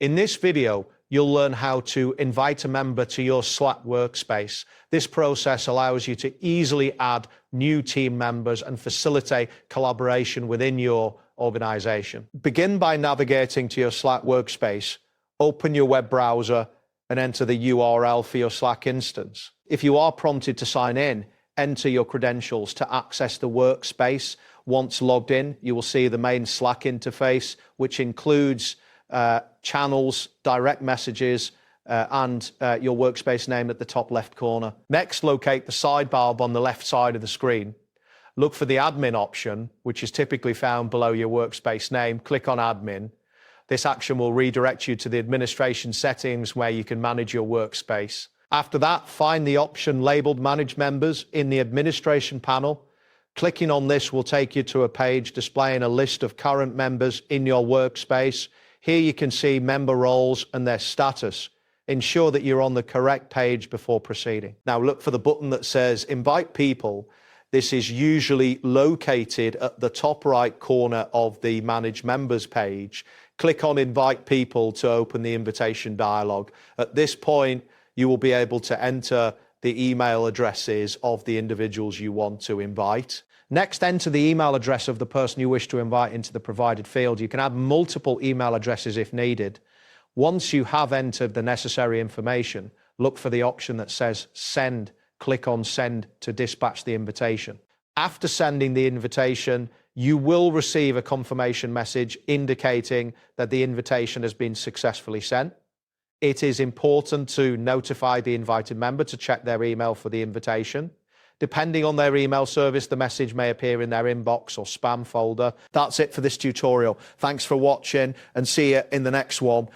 In this video, you'll learn how to invite a member to your Slack workspace. This process allows you to easily add new team members and facilitate collaboration within your organization. Begin by navigating to your Slack workspace, open your web browser, and enter the URL for your Slack instance. If you are prompted to sign in, enter your credentials to access the workspace. Once logged in, you will see the main Slack interface, which includes channels, direct messages, and your workspace name at the top left corner. Next, locate the sidebar on the left side of the screen. Look for the admin option, which is typically found below your workspace name. Click on admin. This action will redirect you to the administration settings where you can manage your workspace. After that, find the option labeled Manage Members in the administration panel. Clicking on this will take you to a page displaying a list of current members in your workspace. Here you can see member roles and their status. Ensure that you're on the correct page before proceeding. Now look for the button that says Invite People. This is usually located at the top right corner of the Manage Members page. Click on Invite People to open the invitation dialog. At this point, you will be able to enter the email addresses of the individuals you want to invite. Next, enter the email address of the person you wish to invite into the provided field. You can add multiple email addresses if needed. Once you have entered the necessary information, look for the option that says Send. Click on Send to dispatch the invitation. After sending the invitation, you will receive a confirmation message indicating that the invitation has been successfully sent. It is important to notify the invited member to check their email for the invitation. Depending on their email service, the message may appear in their inbox or spam folder. That's it for this tutorial. Thanks for watching and see you in the next one.